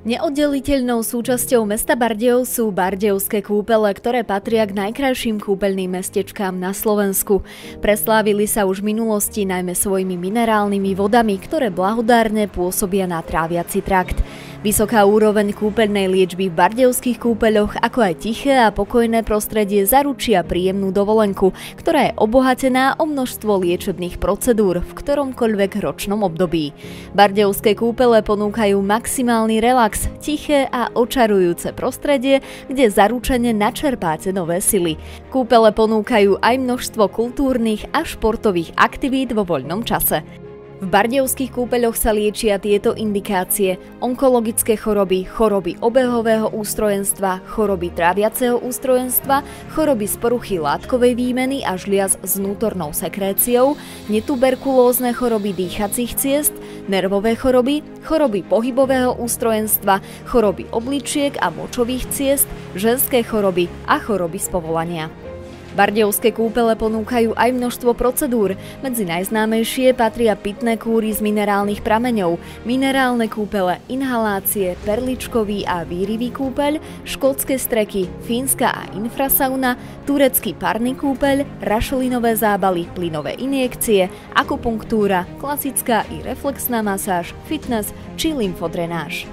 Neoddeliteľnou súčasťou mesta Bardejov sú bardejovské kúpele, ktoré patria k najkrajším kúpeľným mestečkám na Slovensku. Preslávili sa už v minulosti najmä svojimi minerálnymi vodami, ktoré blahodárne pôsobia na tráviaci trakt. Vysoká úroveň kúpeľnej liečby v bardejovských kúpeľoch, ako aj tiché a pokojné prostredie zaručia príjemnú dovolenku, ktorá je obohatená o množstvo liečebných procedúr v ktoromkoľvek ročnom období. Bardejovské kúpele ponúkajú maximálny relax, tiché a očarujúce prostredie, kde zaručene načerpáte nové sily. Kúpele ponúkajú aj množstvo kultúrnych a športových aktivít vo voľnom čase. V bardejovských kúpeľoch sa liečia tieto indikácie: onkologické choroby, choroby obehového ústrojenstva, choroby tráviaceho ústrojenstva, choroby z poruchy látkovej výmeny a žliaz s vnútornou sekréciou, netuberkulózne choroby dýchacích ciest, nervové choroby, choroby pohybového ústrojenstva, choroby obličiek a močových ciest, ženské choroby a choroby z povolania. Bardejovské kúpele ponúkajú aj množstvo procedúr. Medzi najznámejšie patria pitné kúry z minerálnych prameňov, minerálne kúpele, inhalácie, perličkový a výrivý kúpeľ, škótske streky, fínska a infrasauna, turecký parný kúpeľ, rašelinové zábaly, plynové injekcie, akupunktúra, klasická i reflexná masáž, fitness či lymfodrenáž.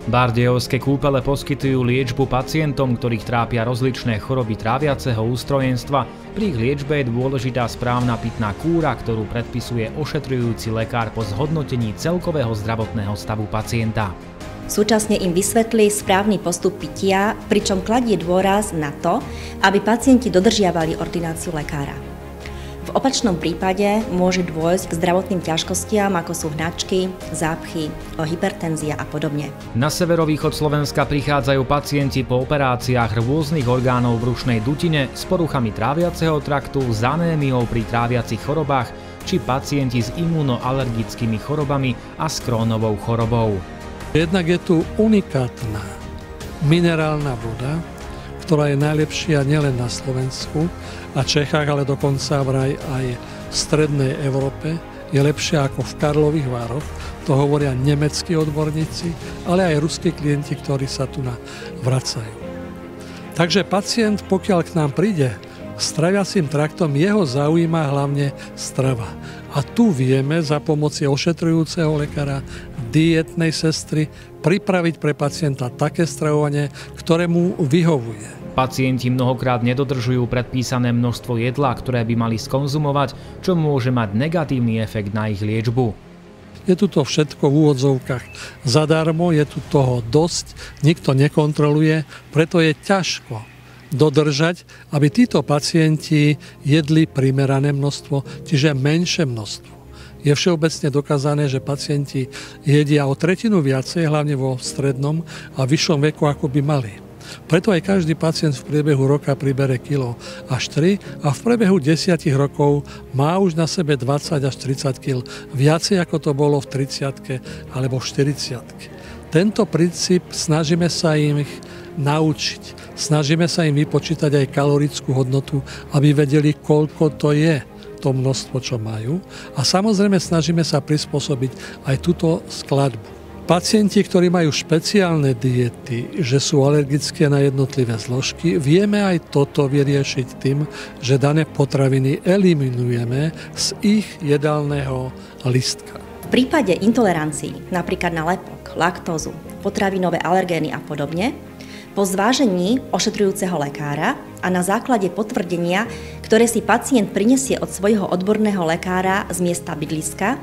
Bardejovské kúpele poskytujú liečbu pacientom, ktorých trápia rozličné choroby tráviaceho ústrojenstva. Pri ich liečbe je dôležitá správna pitná kúra, ktorú predpisuje ošetrujúci lekár po zhodnotení celkového zdravotného stavu pacienta. Súčasne im vysvetlí správny postup pitia, pričom kladie dôraz na to, aby pacienti dodržiavali ordináciu lekára. V opačnom prípade môže dôjsť k zdravotným ťažkostiam, ako sú hnačky, zápchy, hypertenzia a podobne. Na severovýchod Slovenska prichádzajú pacienti po operáciách rôznych orgánov v brušnej dutine s poruchami tráviaceho traktu, s anémiou pri tráviacich chorobách či pacienti s imunoalergickými chorobami a s Crohnovou chorobou. Jednak je tu unikátna minerálna voda, ktorá je najlepšia nielen na Slovensku a Čechách, ale dokonca vraj aj v strednej Európe. Je lepšia ako v Karlových Vároch, to hovoria nemeckí odborníci, ale aj ruskí klienti, ktorí sa tu vracajú. Takže pacient, pokiaľ k nám príde s tráviacím traktom, jeho zaujíma hlavne strava. A tu vieme za pomoci ošetrujúceho lekára, dietnej sestry pripraviť pre pacienta také stravovanie, ktoré mu vyhovuje. Pacienti mnohokrát nedodržujú predpísané množstvo jedla, ktoré by mali skonzumovať, čo môže mať negatívny efekt na ich liečbu. Je tu to všetko v úvodzovkách zadarmo, je tu toho dosť, nikto nekontroluje, preto je ťažko dodržať, aby títo pacienti jedli primerané množstvo, čiže menšie množstvo. Je všeobecne dokázané, že pacienti jedia o tretinu viacej, hlavne vo strednom a vyššom veku, ako by mali. Preto aj každý pacient v priebehu roka pribere kilo až 3 a v priebehu 10 rokov má už na sebe 20 až 30 kg, viacej ako to bolo v 30 alebo v 40. Tento princíp snažíme sa im naučiť. Snažíme sa im vypočítať aj kalorickú hodnotu, aby vedeli, koľko to je to množstvo, čo majú. A samozrejme snažíme sa prispôsobiť aj túto skladbu. Pacienti, ktorí majú špeciálne diety, že sú alergické na jednotlivé zložky, vieme aj toto vyriešiť tým, že dané potraviny eliminujeme z ich jedálneho lístka. V prípade intolerancií, napríklad na lepok, laktózu, potravinové alergény a podobne, po zvážení ošetrujúceho lekára a na základe potvrdenia, ktoré si pacient prinesie od svojho odborného lekára z miesta bydliska,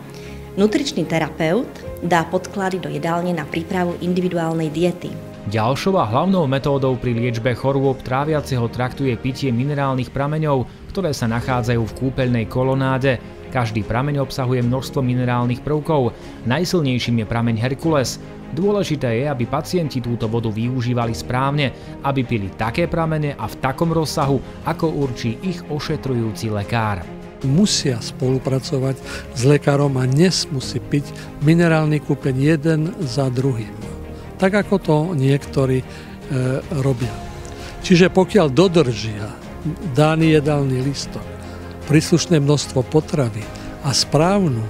nutričný terapeut dá podklady do jedálne na prípravu individuálnej diety. Ďalšou a hlavnou metódou pri liečbe chorôb tráviaceho traktu je pitie minerálnych prameňov, ktoré sa nachádzajú v kúpeľnej kolonáde. Každý prameň obsahuje množstvo minerálnych prvkov. Najsilnejším je prameň Herkules. Dôležité je, aby pacienti túto vodu využívali správne, aby pili také pramene a v takom rozsahu, ako určí ich ošetrujúci lekár. Musia spolupracovať s lekárom a nesmú si piť minerálny kúpeň jeden za druhým. Tak ako to niektorí robia. Čiže pokiaľ dodržia daný jedálny lístok, príslušné množstvo potravy a správnu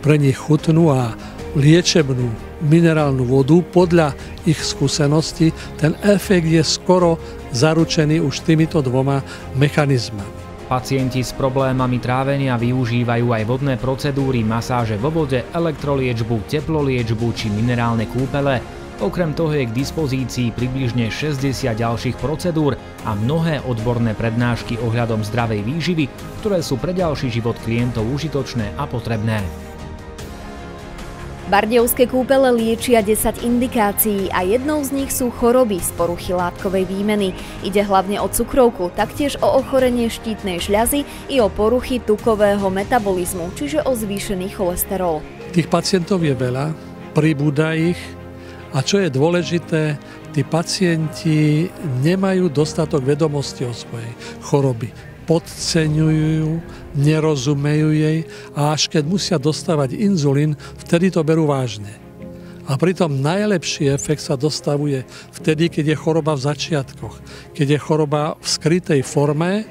pre nich chutnú a liečebnú minerálnu vodu, podľa ich skúseností ten efekt je skoro zaručený už týmito dvoma mechanizmami. Pacienti s problémami trávenia využívajú aj vodné procedúry, masáže vo vode, elektroliečbu, teploliečbu či minerálne kúpele. Okrem toho je k dispozícii približne 60 ďalších procedúr a mnohé odborné prednášky ohľadom zdravej výživy, ktoré sú pre ďalší život klientov užitočné a potrebné. Bardejovské kúpele liečia 10 indikácií a jednou z nich sú choroby z poruchy látkovej výmeny. Ide hlavne o cukrovku, taktiež o ochorenie štítnej žľazy i o poruchy tukového metabolizmu, čiže o zvýšený cholesterol. Tých pacientov je veľa, pribúda ich a čo je dôležité, tí pacienti nemajú dostatok vedomosti o svojej choroby. Podceňujú, nerozumejú jej a až keď musia dostávať inzulín, vtedy to berú vážne. A pritom najlepší efekt sa dostavuje vtedy, keď je choroba v začiatkoch, keď je choroba v skrytej forme,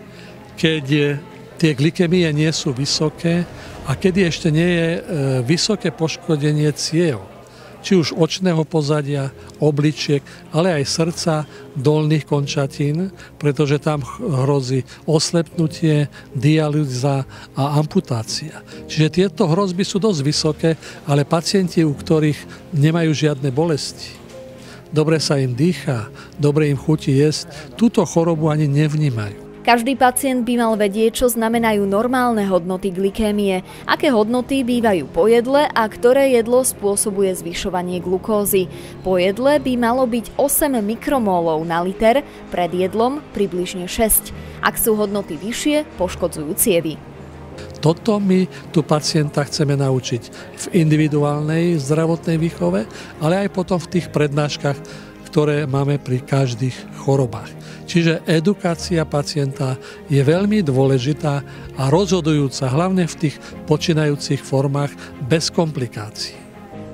keď tie glykemie nie sú vysoké a keď ešte nie je vysoké poškodenie ciev. Či už očného pozadia, obličiek, ale aj srdca, dolných končatín, pretože tam hrozí oslepnutie, dialýza a amputácia. Čiže tieto hrozby sú dosť vysoké, ale pacienti, u ktorých nemajú žiadne bolesti, dobre sa im dýchá, dobre im chutí jesť, túto chorobu ani nevnímajú. Každý pacient by mal vedieť, čo znamenajú normálne hodnoty glykémie, aké hodnoty bývajú po jedle a ktoré jedlo spôsobuje zvyšovanie glukózy. Po jedle by malo byť 8 mikromólov na liter, pred jedlom približne 6. Ak sú hodnoty vyššie, poškodzujú cievy. Toto my tu pacienta chceme naučiť v individuálnej zdravotnej výchove, ale aj potom v tých prednáškach, ktoré máme pri každých chorobách. Čiže edukácia pacienta je veľmi dôležitá a rozhodujúca, hlavne v tých počínajúcich formách bez komplikácií.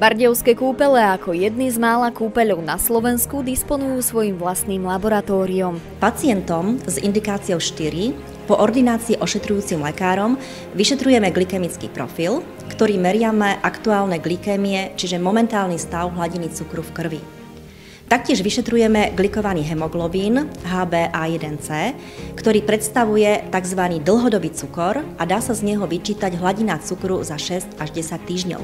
Bardejovské kúpele ako jedny z mála kúpeľov na Slovensku disponujú svojím vlastným laboratóriom. Pacientom s indikáciou 4 po ordinácii ošetrujúcim lekárom vyšetrujeme glykemický profil, ktorý meriame aktuálne glykémie, čiže momentálny stav hladiny cukru v krvi. Taktiež vyšetrujeme glykovaný hemoglobín HbA1c, ktorý predstavuje tzv. Dlhodobý cukor a dá sa z neho vyčítať hladina cukru za 6 až 10 týždňov.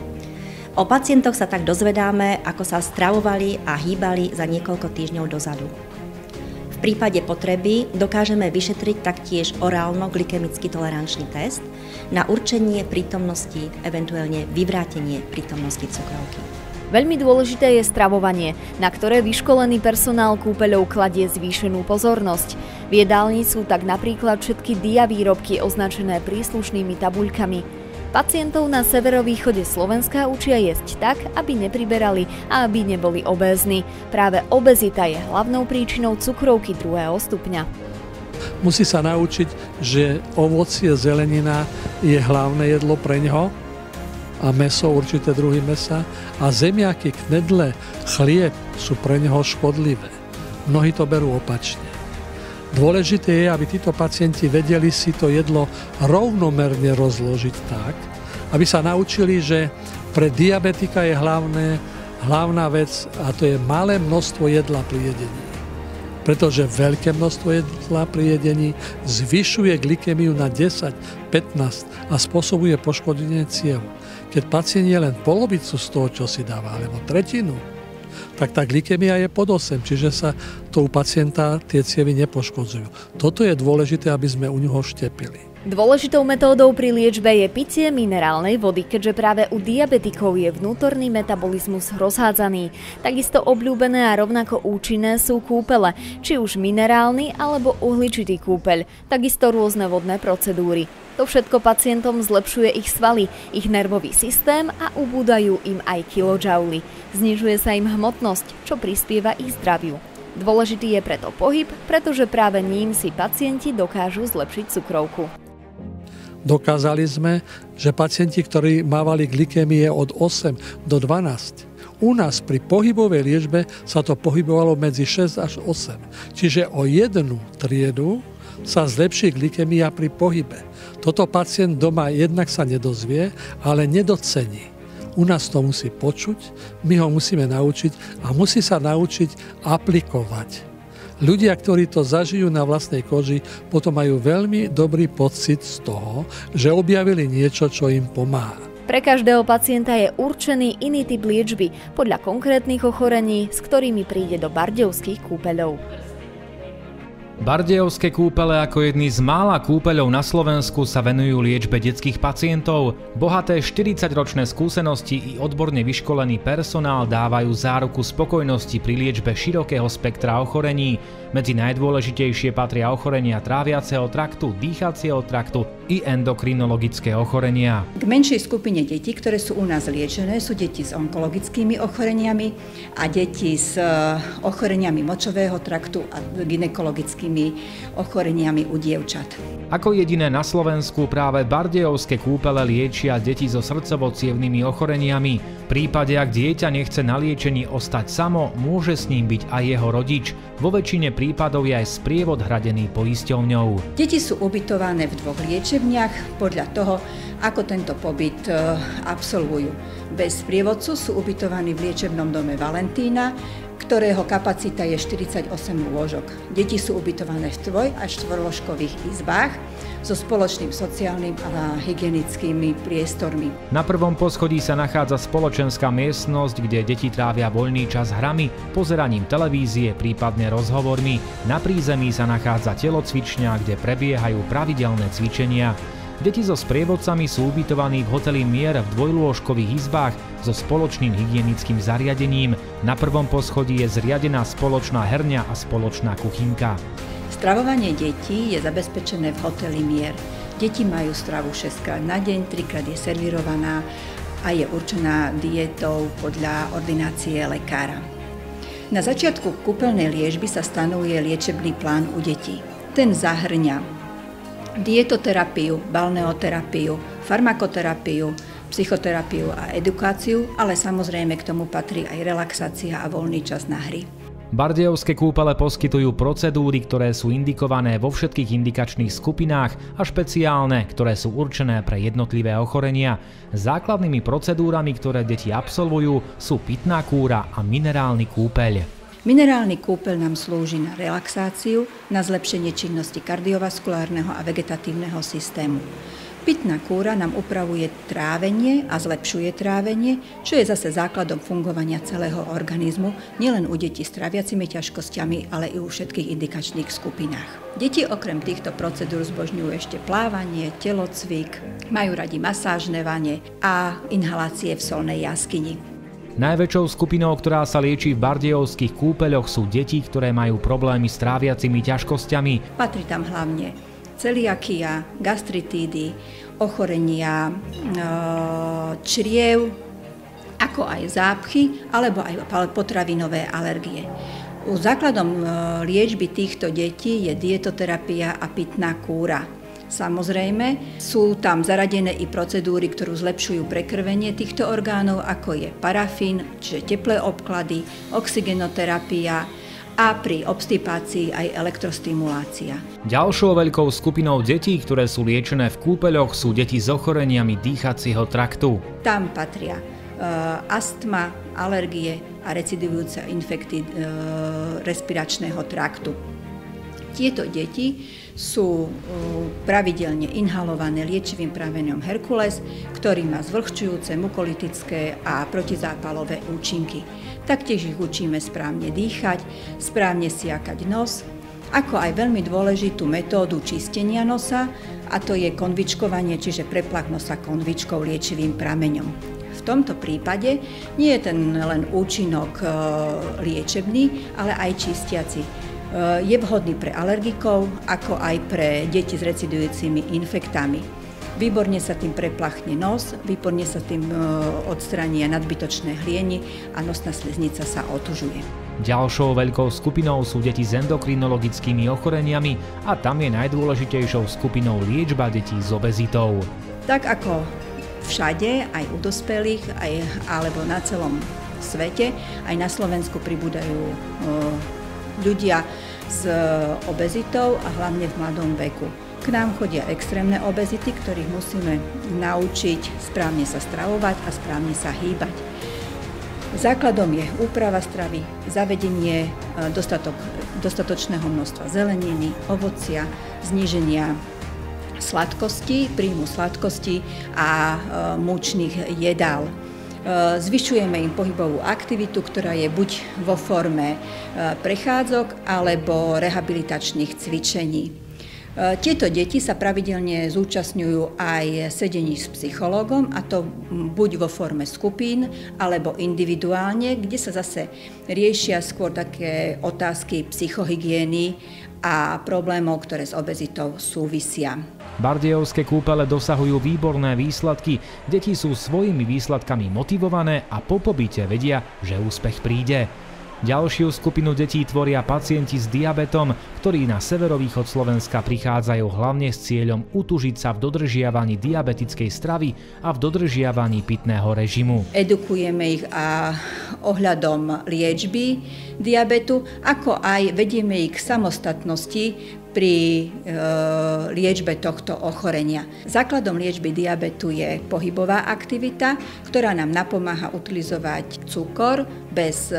O pacientoch sa tak dozvedáme, ako sa stravovali a hýbali za niekoľko týždňov dozadu. V prípade potreby dokážeme vyšetriť taktiež orálno-glykemický tolerančný test na určenie prítomnosti, eventuálne vyvrátenie prítomnosti cukrovky. Veľmi dôležité je stravovanie, na ktoré vyškolený personál kúpeľov kladie zvýšenú pozornosť. V jedálni sú tak napríklad všetky diavýrobky označené príslušnými tabuľkami. Pacientov na severovýchode Slovenska učia jesť tak, aby nepriberali a aby neboli obézni. Práve obezita je hlavnou príčinou cukrovky 2. stupňa. Musí sa naučiť, že ovocie, zelenina je hlavné jedlo pre ňoho, a mäso, určité druhy mäsa, a zemiaky, knedle, chlieb sú pre neho škodlivé. Mnohí to berú opačne. Dôležité je, aby títo pacienti vedeli si to jedlo rovnomerne rozložiť tak, aby sa naučili, že pre diabetika je hlavná vec, a to je malé množstvo jedla pri jedení. Pretože veľké množstvo jedla pri jedení zvyšuje glykemiu na 10, 15 a spôsobuje poškodenie ciev. Keď pacient je len polovicu z toho, čo si dáva, alebo tretinu, tak tá glykemia je pod 8, čiže sa to u pacienta tie cievy nepoškodzujú. Toto je dôležité, aby sme u neho štepili. Dôležitou metódou pri liečbe je pitie minerálnej vody, keďže práve u diabetikov je vnútorný metabolizmus rozhádzaný. Takisto obľúbené a rovnako účinné sú kúpele, či už minerálny alebo uhličitý kúpeľ, takisto rôzne vodné procedúry. To všetko pacientom zlepšuje ich svaly, ich nervový systém a ubúdajú im aj kilojouly. Znižuje sa im hmotnosť, čo prispieva ich zdraviu. Dôležitý je preto pohyb, pretože práve ním si pacienti dokážu zlepšiť cukrovku. Dokázali sme, že pacienti, ktorí mávali glykémie od 8 do 12, u nás pri pohybovej liečbe sa to pohybovalo medzi 6 až 8. Čiže o jednu triedu sa zlepší glykémia pri pohybe. Toto pacient doma jednak sa nedozvie, ale nedocení. U nás to musí počuť, my ho musíme naučiť a musí sa naučiť aplikovať. Ľudia, ktorí to zažijú na vlastnej koži, potom majú veľmi dobrý pocit z toho, že objavili niečo, čo im pomáha. Pre každého pacienta je určený iný typ liečby podľa konkrétnych ochorení, s ktorými príde do bardejovských kúpeľov. Bardejovské kúpele ako jedny z mála kúpeľov na Slovensku sa venujú liečbe detských pacientov. Bohaté 40-ročné skúsenosti i odborne vyškolený personál dávajú záruku spokojnosti pri liečbe širokého spektra ochorení. Medzi najdôležitejšie patria ochorenia tráviaceho traktu, dýchacieho traktu i endokrinologické ochorenia. K menšej skupine detí, ktoré sú u nás liečené, sú deti s onkologickými ochoreniami a deti s ochoreniami močového traktu a gynekologickými ochoreniami u dievčat. Ako jediné na Slovensku práve bardejovské kúpele liečia deti so srdcovo-cievnymi ochoreniami. V prípade, ak dieťa nechce na liečení ostať samo, môže s ním byť aj jeho rodič. Vo väčšine prípadov je aj sprievod hradený poisťovňou. Deti sú ubytované v 2 liečebniach podľa toho, ako tento pobyt absolvujú. Bez sprievodcu sú ubytovaní v liečebnom dome Valentína, ktorého kapacita je 48 lôžok. Deti sú ubytované v 3- až 4-lôžkových izbách so spoločným sociálnym a hygienickými priestormi. Na prvom poschodí sa nachádza spoločenská miestnosť, kde deti trávia voľný čas hrami, pozeraním televízie, prípadne rozhovormi. Na prízemí sa nachádza telocvičňa, kde prebiehajú pravidelné cvičenia. Deti so sprievodcami sú ubytovaní v hoteli Mier v 2-lôžkových izbách so spoločným hygienickým zariadením. Na prvom poschodí je zriadená spoločná herňa a spoločná kuchynka. Stravovanie detí je zabezpečené v hoteli Mier. Deti majú stravu 6-krát na deň, 3-krát je servírovaná a je určená diétou podľa ordinácie lekára. Na začiatku kúpeľnej liečby sa stanovuje liečebný plán u detí. Ten zahŕňa dietoterapiu, balneoterapiu, farmakoterapiu, psychoterapiu a edukáciu, ale samozrejme k tomu patrí aj relaxácia a voľný čas na hry. Bardejovské kúpele poskytujú procedúry, ktoré sú indikované vo všetkých indikačných skupinách a špeciálne, ktoré sú určené pre jednotlivé ochorenia. Základnými procedúrami, ktoré deti absolvujú, sú pitná kúra a minerálny kúpeľ. Minerálny kúpeľ nám slúži na relaxáciu, na zlepšenie činnosti kardiovaskulárneho a vegetatívneho systému. Pitná kúra nám upravuje trávenie a zlepšuje trávenie, čo je zase základom fungovania celého organizmu, nielen u detí s tráviacimi ťažkosťami, ale i u všetkých indikačných skupinách. Deti okrem týchto procedúr zbožňujú ešte plávanie, telocvik, majú radi masážne vane a inhalácie v solnej jaskyni. Najväčšou skupinou, ktorá sa lieči v bardejovských kúpeľoch, sú deti, ktoré majú problémy s tráviacimi ťažkosťami. Patrí tam hlavne celiakia, gastritídy, ochorenia čriev, ako aj zápchy, alebo aj potravinové alergie. Základom liečby týchto detí je dietoterapia a pitná kúra. Samozrejme, sú tam zaradené i procedúry, ktoré zlepšujú prekrvenie týchto orgánov, ako je parafín, čiže teplé obklady, oxygenoterapia a pri obstipácii aj elektrostimulácia. Ďalšou veľkou skupinou detí, ktoré sú liečené v kúpeľoch, sú deti s ochoreniami dýchacieho traktu. Tam patria astma, alergie a recidujúce infekty respiračného traktu. Tieto deti sú pravidelne inhalované liečivým prameňom Herkules, ktorý má zvlhčujúce, mukolitické a protizápalové účinky. Taktiež ich učíme správne dýchať, správne siakať nos, ako aj veľmi dôležitú metódu čistenia nosa, a to je konvičkovanie, čiže preplach nosa konvičkou liečivým prameňom. V tomto prípade nie je ten len účinok liečebný, ale aj čistiaci. Je vhodný pre alergikov, ako aj pre deti s recidujúcimi infektami. Výborne sa tým preplachne nos, výborne sa tým odstrania nadbytočné hlieny a nosná sliznica sa otužuje. Ďalšou veľkou skupinou sú deti s endokrinologickými ochoreniami a tam je najdôležitejšou skupinou liečba detí s obezitou. Tak ako všade, aj u dospelých, alebo na celom svete, aj na Slovensku pribúdajú ľudia s obezitou a hlavne v mladom veku. K nám chodia extrémne obezity, ktorých musíme naučiť správne sa stravovať a správne sa hýbať. Základom je úprava stravy, zavedenie dostatočného množstva zeleniny, ovocia, zníženia sladkosti, príjmu sladkosti a múčnych jedál. Zvyšujeme im pohybovú aktivitu, ktorá je buď vo forme prechádzok alebo rehabilitačných cvičení. Tieto deti sa pravidelne zúčastňujú aj sedení s psychológom, a to buď vo forme skupín alebo individuálne, kde sa zase riešia skôr také otázky psychohygieny a problémov, ktoré s obezitou súvisia. Bardejovské kúpele dosahujú výborné výsledky, deti sú svojimi výsledkami motivované a po pobyte vedia, že úspech príde. Ďalšiu skupinu detí tvoria pacienti s diabetom, ktorí na severovýchod Slovenska prichádzajú hlavne s cieľom utužiť sa v dodržiavaní diabetickej stravy a v dodržiavaní pitného režimu. Edukujeme ich ohľadom liečby diabetu, ako aj vedieme ich k samostatnosti pri liečbe tohto ochorenia. Základom liečby diabetu je pohybová aktivita, ktorá nám napomáha utilizovať cukor bez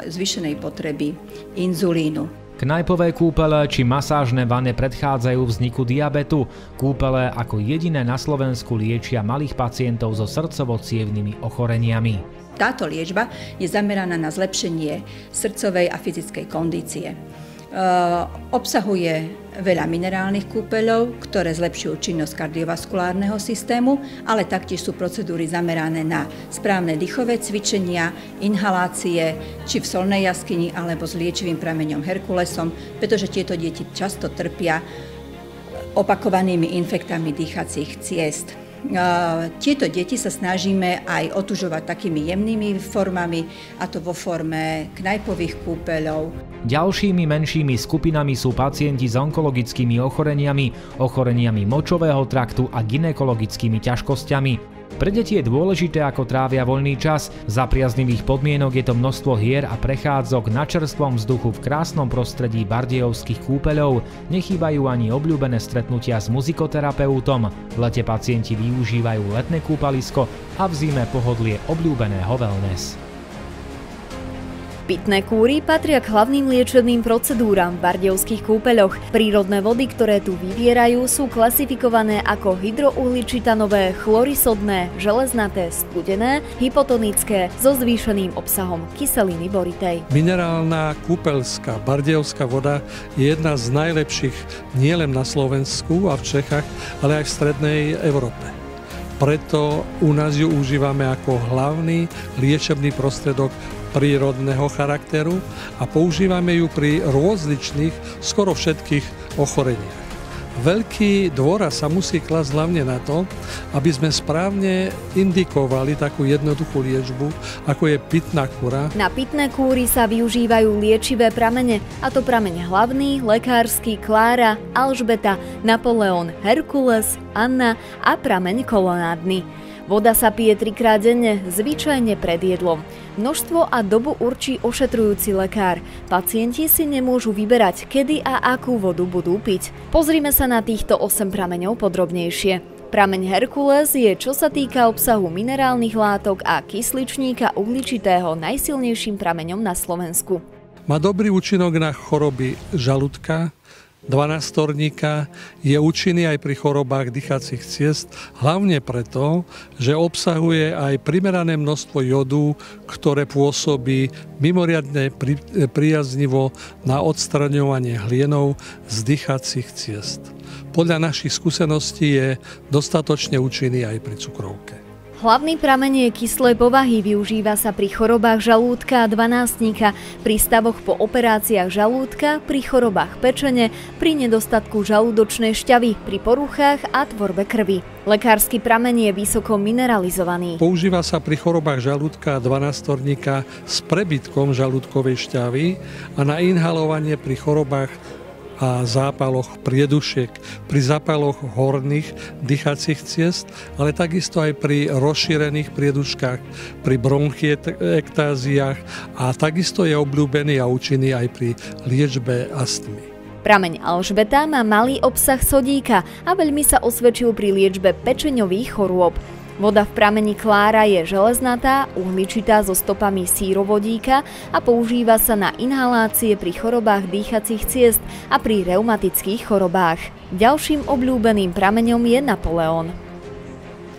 zvýšenej potreby inzulínu. Knajpové kúpele či masážne vane predchádzajú vzniku diabetu. Kúpele ako jediné na Slovensku liečia malých pacientov so srdcovo-cievnymi ochoreniami. Táto liečba je zameraná na zlepšenie srdcovej a fyzickej kondície. Obsahuje veľa minerálnych kúpeľov, ktoré zlepšujú činnosť kardiovaskulárneho systému, ale taktiež sú procedúry zamerané na správne dýchové cvičenia, inhalácie, či v solnej jaskyni alebo s liečivým prameňom Herkulesom, pretože tieto deti často trpia opakovanými infektami dýchacích ciest. Tieto deti sa snažíme aj otužovať takými jemnými formami, a to vo forme knajpových kúpeľov. Ďalšími menšími skupinami sú pacienti s onkologickými ochoreniami močového traktu a gynekologickými ťažkosťami. Pre deti je dôležité, ako trávia voľný čas. Za priaznivých podmienok je to množstvo hier a prechádzok na čerstvom vzduchu v krásnom prostredí bardejovských kúpeľov. Nechýbajú ani obľúbené stretnutia s muzikoterapeutom. V lete pacienti využívajú letné kúpalisko a v zime pohodlie obľúbeného wellness. Pitné kúry patria k hlavným liečebným procedúram v bardejovských kúpeľoch. Prírodné vody, ktoré tu vyvierajú, sú klasifikované ako hydrouhličitanové, chlorisodné, železnaté, studené, hypotonické so zvýšeným obsahom kyseliny boritej. Minerálna kúpeľská bardejovská voda je jedna z najlepších nielen na Slovensku a v Čechách, ale aj v strednej Európe. Preto u nás ju užívame ako hlavný liečebný prostriedok prírodného charakteru a používame ju pri rozličných, skoro všetkých ochoreniach. Veľký dôraz sa musí klasť hlavne na to, aby sme správne indikovali takú jednoduchú liečbu, ako je pitná kúra. Na pitné kúry sa využívajú liečivé pramene, a to prameň hlavný, lekársky, Klára, Alžbeta, Napoleon, Herkules, Anna a prameň kolonádny. Voda sa pije 3-krát denne, zvyčajne pred jedlom. Množstvo a dobu určí ošetrujúci lekár. Pacienti si nemôžu vyberať, kedy a akú vodu budú piť. Pozrime sa na týchto 8 prameňov podrobnejšie. Prameň Herkules je, čo sa týka obsahu minerálnych látok a kysličníka uhličitého, najsilnejším prameňom na Slovensku. Má dobrý účinok na choroby žalúdka, dvanástorníka, je účinný aj pri chorobách dýchacích ciest, hlavne preto, že obsahuje aj primerané množstvo jodu, ktoré pôsobí mimoriadne priaznivo na odstraňovanie hlienov z dýchacích ciest. Podľa našich skúseností je dostatočne účinný aj pri cukrovke. Hlavný prameň je kyslej povahy, využíva sa pri chorobách žalúdka a dvanásnika, pri stavoch po operáciách žalúdka, pri chorobách pečene, pri nedostatku žalúdočnej šťavy, pri poruchách a tvorbe krvi. Lekársky prameň je vysoko mineralizovaný. Používa sa pri chorobách žalúdka a dvanástorníka s prebytkom žalúdkovej šťavy a na inhalovanie pri chorobách a zápaloch priedušiek, pri zápaloch horných dýchacích ciest, ale takisto aj pri rozšírených prieduškách, pri bronchiektáziách a takisto je obľúbený a účinný aj pri liečbe astmy. Prameň Alžbeta má malý obsah sodíka a veľmi sa osvedčil pri liečbe pečeňových chorôb. Voda v prameni Klára je železnatá, uhličitá so stopami sírovodíka a používa sa na inhalácie pri chorobách dýchacích ciest a pri reumatických chorobách. Ďalším obľúbeným prameňom je Napoleon.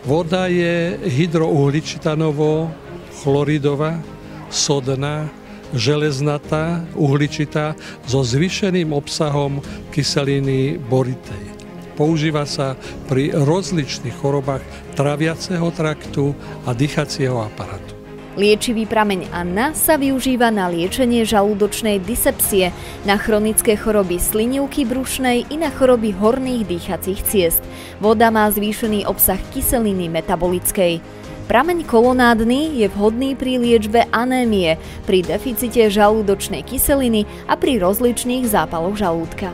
Voda je hydrouhličitanovo-chloridová, sodná, železnatá, uhličitá so zvýšeným obsahom kyseliny boritej. Používa sa pri rozličných chorobách tráviaceho traktu a dýchacieho aparátu. Liečivý prameň Anna sa využíva na liečenie žalúdočnej dysepsie, na chronické choroby slinivky brušnej i na choroby horných dýchacích ciest. Voda má zvýšený obsah kyseliny metabolickej. Prameň kolonádny je vhodný pri liečbe anémie, pri deficite žalúdočnej kyseliny a pri rozličných zápaloch žalúdka.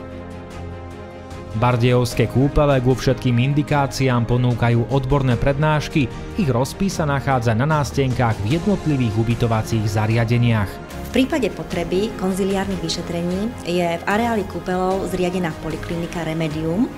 Bardejovské kúpele vo všetkým indikáciám ponúkajú odborné prednášky, ich rozpis sa nachádza na nástenkách v jednotlivých ubytovacích zariadeniach. V prípade potreby konziliárnych vyšetrení je v areáli kúpeľov zriadená poliklinika Remedium,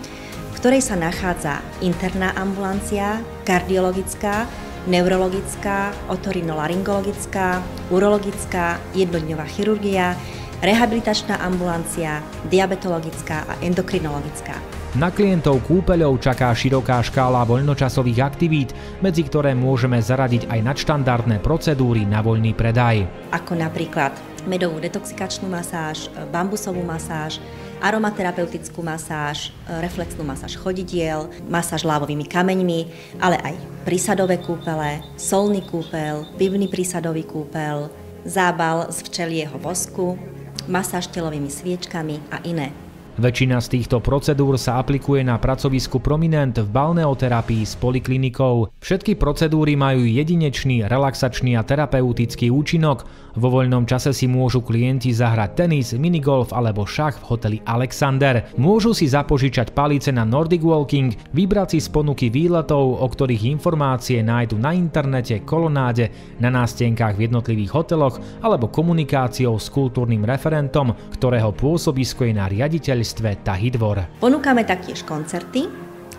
v ktorej sa nachádza interná ambulancia, kardiologická, neurologická, otorinolaryngologická, urologická, jednodňová chirurgia, rehabilitačná ambulancia, diabetologická a endokrinologická. Na klientov kúpeľov čaká široká škála voľnočasových aktivít, medzi ktoré môžeme zaradiť aj nadštandardné procedúry na voľný predaj. Ako napríklad medovú detoxikačnú masáž, bambusovú masáž, aromaterapeutickú masáž, reflexnú masáž chodidiel, masáž lávovými kameňmi, ale aj prísadové kúpele, solný kúpel, pivný prísadový kúpel, zábal z včelieho vosku, masáž telovými sviečkami a iné. Väčšina z týchto procedúr sa aplikuje na pracovisku Prominent v balneoterapii s poliklinikou. Všetky procedúry majú jedinečný, relaxačný a terapeutický účinok. Vo voľnom čase si môžu klienti zahrať tenis, minigolf alebo šach v hoteli Alexander. Môžu si zapožičať palice na Nordic Walking, vybrať si z ponuky výletov, o ktorých informácie nájdu na internete, kolonáde, na nástenkách v jednotlivých hoteloch alebo komunikáciou s kultúrnym referentom, ktorého pôsobisko je na riaditeľstve Tahidvor. Ponúkame taktiež koncerty,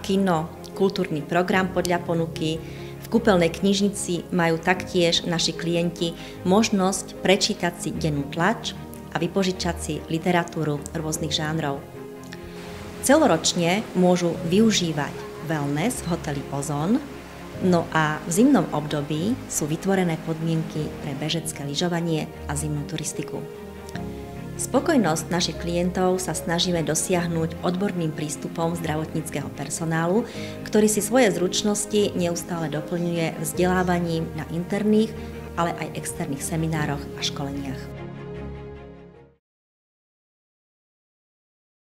kino, kultúrny program podľa ponuky. V kúpeľnej knižnici majú taktiež naši klienti možnosť prečítať si dennú tlač a vypožičať si literatúru rôznych žánrov. Celoročne môžu využívať wellness v hoteli Ozon, no a v zimnom období sú vytvorené podmienky pre bežecké lyžovanie a zimnú turistiku. Spokojnosť našich klientov sa snažíme dosiahnuť odborným prístupom zdravotníckeho personálu, ktorý si svoje zručnosti neustále doplňuje vzdelávaním na interných, ale aj externých seminároch a školeniach.